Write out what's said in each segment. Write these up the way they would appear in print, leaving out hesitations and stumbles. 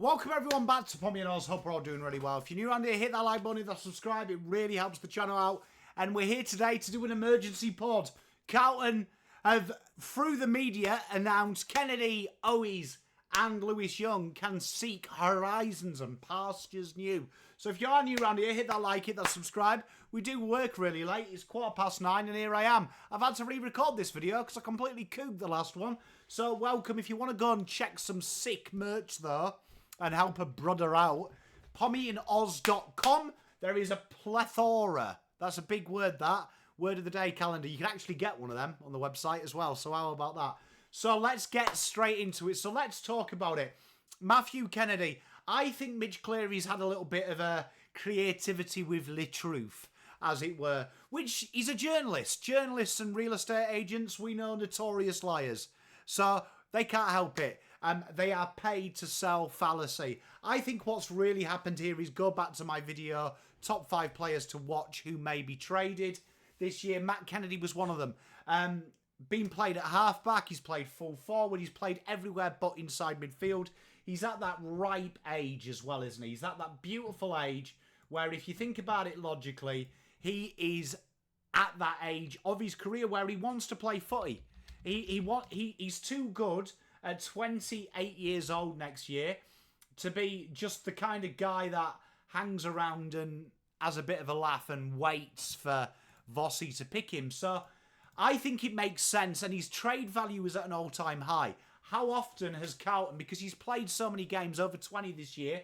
Welcome everyone back to Pommy and Oz. Hope we're all doing really well. If you're new around here, hit that like button, hit that subscribe. It really helps the channel out. And we're here today to do an emergency pod. Carlton have, through the media, announced Kennedy, Owies and Lewis Young can seek horizons and pastures new. So if you are new around here, hit that like, hit that subscribe. We do work really late. It's 9:15 and here I am. I've had to re-record this video because I completely cooked the last one. So welcome. If you want to go and check some sick merch though, and help a brother out, pommyandoz.com. There is a plethora. That's a big word, that. Word of the day calendar. You can actually get one of them on the website as well. So how about that? So let's get straight into it. So let's talk about it. Mathew Kennedy. I think Mitch Cleary's had a little bit of a creativity with Le Truth, as it were. Which, he's a journalist. Journalists and real estate agents, we know, notorious liars. So they can't help it. They are paid to sell fallacy. I think what's really happened here is, go back to my video, top 5 players to watch who may be traded this year. Matt Kennedy was one of them. Been played at halfback, he's played full forward, he's played everywhere but inside midfield. He's at that ripe age as well, isn't he? He's at that beautiful age where, if you think about it logically, he is at that age of his career where he wants to play footy. He's too good at 28 years old next year to be just the kind of guy that hangs around and has a bit of a laugh and waits for Vossi to pick him. So I think it makes sense, and his trade value is at an all-time high. How often has Carlton, because he's played so many games, over 20 this year,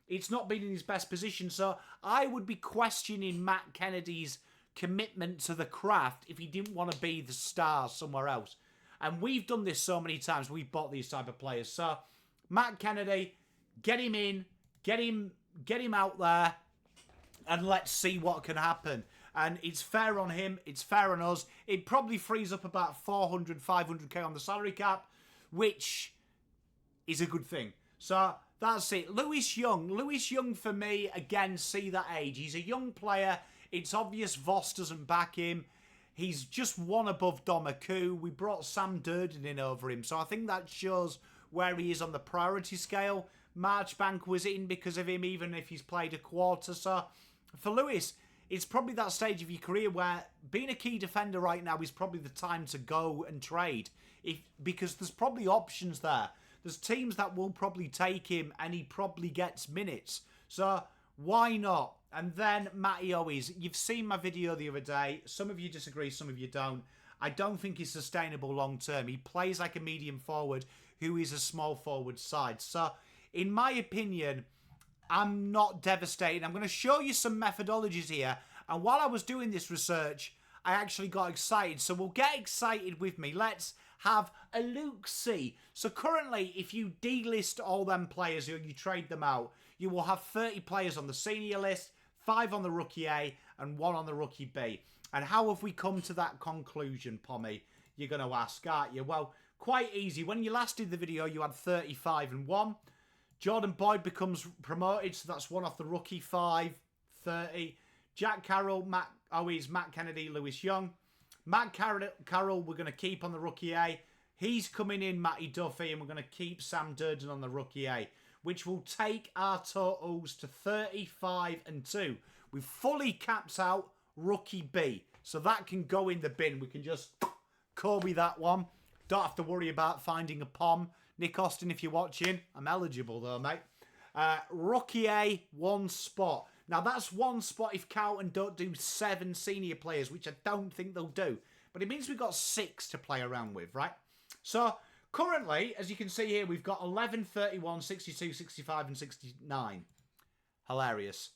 it's not been in his best position. So I would be questioning Matt Kennedy's commitment to the craft if he didn't want to be the star somewhere else. And we've done this so many times. We've bought these type of players. So Matt Kennedy, get him in, get him out there, and let's see what can happen. And it's fair on him. It's fair on us. It probably frees up about 400, 500k on the salary cap, which is a good thing. So that's it. Lewis Young for me, again, see that age. He's a young player. It's obvious Voss doesn't back him. He's just one above Domaku. We brought Sam Durden in over him. So I think that shows where he is on the priority scale. Marchbank was in because of him, even if he's played a quarter. So for Lewis, it's probably that stage of your career where being a key defender right now is probably the time to go and trade. Because there's probably options there. There's teams that will probably take him and he probably gets minutes. So why not? And then Matty Owies. You've seen my video the other day. Some of you disagree, some of you don't. I don't think he's sustainable long term. He plays like a medium forward who is a small forward side. So in my opinion, I'm not devastated. I'm going to show you some methodologies here. And while I was doing this research, I actually got excited. So we'll get excited with me. Let's have a look-see. So currently, if you delist all them players or you trade them out, you will have 30 players on the senior list, 5 on the rookie A and 1 on the rookie B. And how have we come to that conclusion, Pommy? You're going to ask, aren't you? Well, quite easy. When you last did the video, you had 35 and 1. Jordan Boyd becomes promoted, so that's 1 off the rookie, 5, 30. Jack Carroll, Matt Owies, Matt Kennedy, Lewis Young. Matt Carroll, we're going to keep on the rookie A. He's coming in, Matty Duffy, and we're going to keep Sam Durden on the rookie A, which will take our totals to 35 and 2. We've fully capped out rookie B, so that can go in the bin. We can just Kobe that one. Don't have to worry about finding a pom. Nick Austin, if you're watching, I'm eligible though, mate. Rookie A, 1 spot. Now that's 1 spot if Carlton don't do 7 senior players, which I don't think they'll do. But it means we've got 6 to play around with, right? So currently, as you can see here, we've got 11, 31, 62, 65 and 69. Hilarious.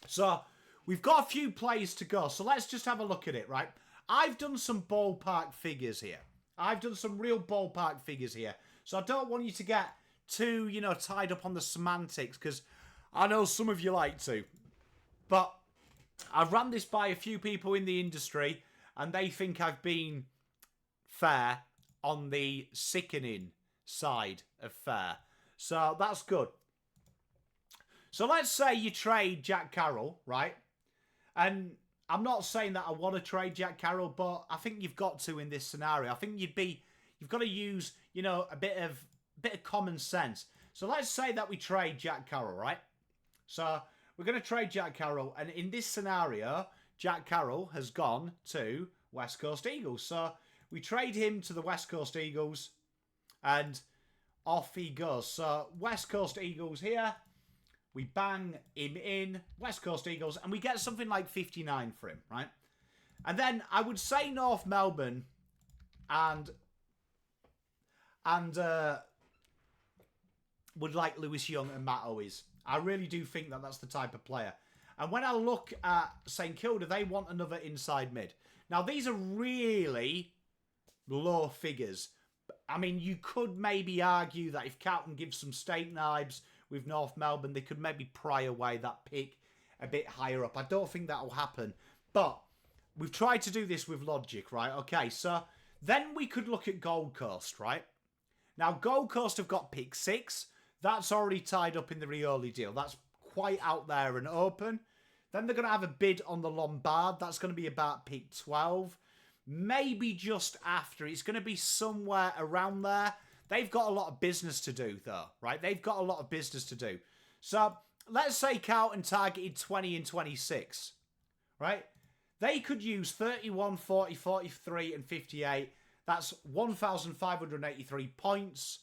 So we've got a few plays to go. So let's just have a look at it, right? I've done some ballpark figures here. I've done some real ballpark figures here. So I don't want you to get too, tied up on the semantics, because I know some of you like to. But I've ran this by a few people in the industry, and they think I've been fair on the sickening side of fair. So that's good. So let's say you trade Jack Carroll, right? And I'm not saying that I want to trade Jack Carroll, but I think you've got to in this scenario. I think you've got to use, a bit of common sense. So let's say that we trade Jack Carroll, right? So we're going to trade Jack Carroll. And in this scenario, Jack Carroll has gone to West Coast Eagles. So we trade him to the West Coast Eagles. And off he goes. So West Coast Eagles here. We bang him in. West Coast Eagles. And we get something like 59 for him, right? And then I would say North Melbourne and would like Lewis Young and Matt Owens. I really do think that that's the type of player. And when I look at St Kilda, they want another inside mid. Now, these are really low figures. I mean, you could maybe argue that if Carlton gives some steak knives with North Melbourne, they could maybe pry away that pick a bit higher up. I don't think that will happen. But we've tried to do this with logic, right? Okay, so then we could look at Gold Coast, right? Now, Gold Coast have got pick 6. That's already tied up in the Rioli deal. That's quite out there and open. Then they're going to have a bid on the Lombard. That's going to be about pick 12. Maybe just after. It's going to be somewhere around there. They've got a lot of business to do, though, right? They've got a lot of business to do. So, let's say Carlton targeted 20 and 26, right? They could use 31, 40, 43, and 58. That's 1,583 points.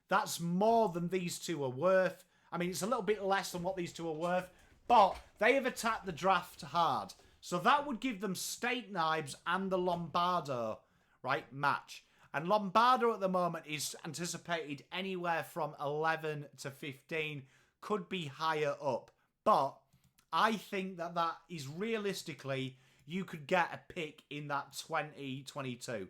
That's more than these two are worth. I mean, it's a little bit less than what these two are worth, but they have attacked the draft hard. So that would give them steak knives and the Lombardo, right, match. And Lombardo at the moment is anticipated anywhere from 11 to 15, could be higher up. But I think that that is realistically, you could get a pick in that 2022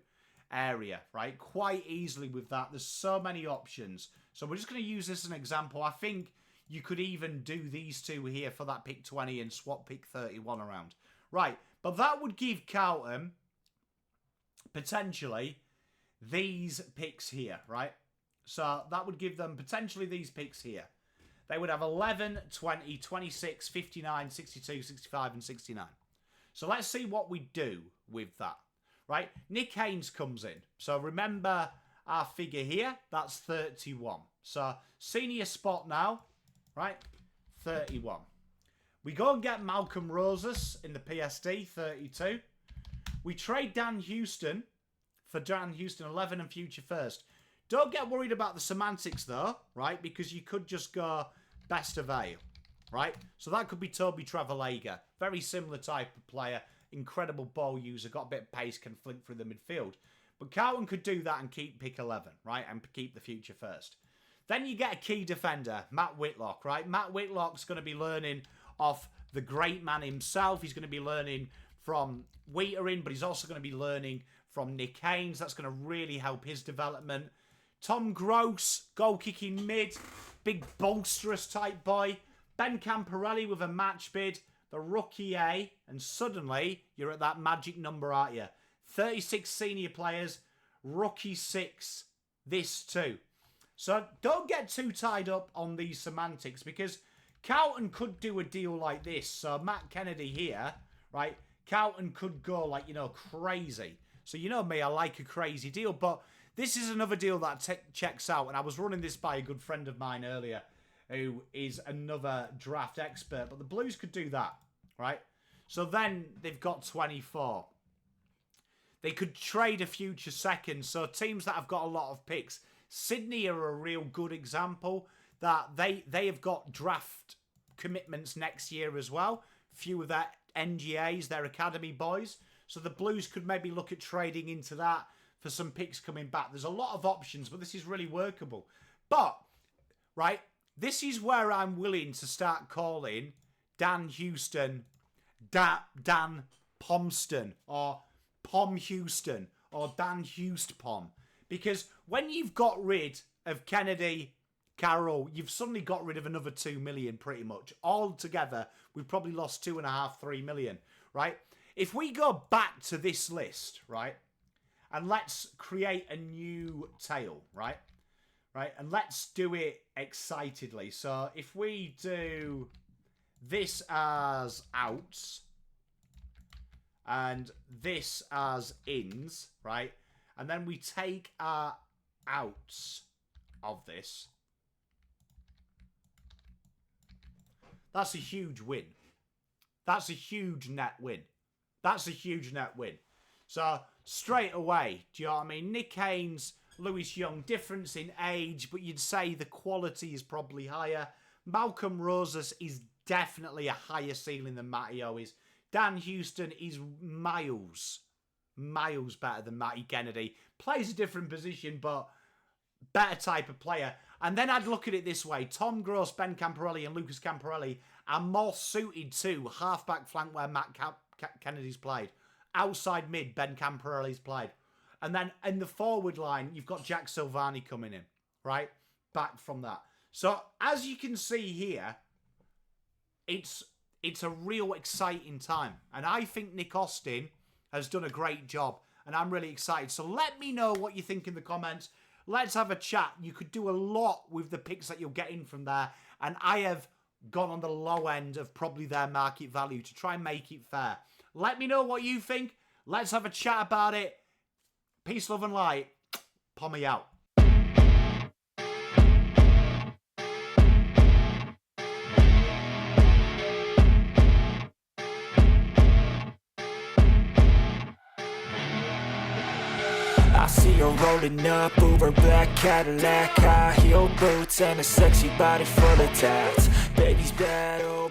area, right? Quite easily with that. There's so many options. So we're just going to use this as an example. I think you could even do these two here for that pick 20 and swap pick 31 around. Right, but that would give Carlton potentially these picks here, right? So that would give them potentially these picks here. They would have 11, 20, 26, 59, 62, 65, and 69. So let's see what we do with that, right? Nick Haynes comes in. So remember our figure here, that's 31. So senior spot now, right? 31. We go and get Malcolm Rosas in the PSD, 32. We trade Dan Houston for Dan Houston 11 and future first. Don't get worried about the semantics though, right? Because you could just go best of A, right? So that could be Toby Travalega. Very similar type of player. Incredible ball user. Got a bit of pace. Can flink through the midfield. But Carlton could do that and keep pick 11, right? And keep the future first. Then you get a key defender, Matt Whitlock, right? Matt Whitlock's going to be learning off the great man himself. He's going to be learning from Wheeterin, but he's also going to be learning from Nick Haynes. That's going to really help his development. Tom Gross, goal-kicking mid, big bolsterous type boy. Ben Camporelli with a match bid, the rookie A, and suddenly you're at that magic number, aren't you? 36 senior players, rookie 6, this too. So don't get too tied up on these semantics because Carlton could do a deal like this. So Matt Kennedy here, right? Carlton could go like, you know, crazy. So you know me, I like a crazy deal. But this is another deal that checks out. And I was running this by a good friend of mine earlier who is another draft expert. But the Blues could do that, right? So then they've got 24. They could trade a future second. So teams that have got a lot of picks. Sydney are a real good example that they have got draft commitments next year as well. Few of their NGAs, their academy boys. So the Blues could maybe look at trading into that for some picks coming back. There's a lot of options, but this is really workable. But, right, this is where I'm willing to start calling Dan Houston, Dan Pomston, or Pom Houston, or Dan Houstpom. Because when you've got rid of Kennedy, Carroll, you've suddenly got rid of another 2 million pretty much. All together, we've probably lost 2.5, 3 million, right? If we go back to this list, right, and let's create a new tail, right? Right, and let's do it excitedly. So if we do this as outs and this as ins, right? And then we take our outs of this That's a huge win. That's a huge net win. That's a huge net win. So, straight away, do you know what I mean? Nick Haynes, Lewis Young, difference in age, but you'd say the quality is probably higher. Malcolm Rosas is definitely a higher ceiling than Matty O is. Dan Houston is miles better than Matty Kennedy. Plays a different position, but better type of player. And then I'd look at it this way. Tom Gross, Ben Camporelli, and Lucas Camporelli are more suited to halfback flank where Matt Kennedy's played. Outside mid, Ben Camporelli's played. And then in the forward line, you've got Jack Silvani coming in, right? Back from that. So, as you can see here, it's a real exciting time. And I think Nick Austin has done a great job. And I'm really excited. So, let me know what you think in the comments. Let's have a chat. You could do a lot with the picks that you're getting from there. And I have gone on the low end of probably their market value to try and make it fair. Let me know what you think. Let's have a chat about it. Peace, love, and light. Pommy out. I see her rolling up, Uber black Cadillac, high heel boots and a sexy body full of tats. Baby's bad, oh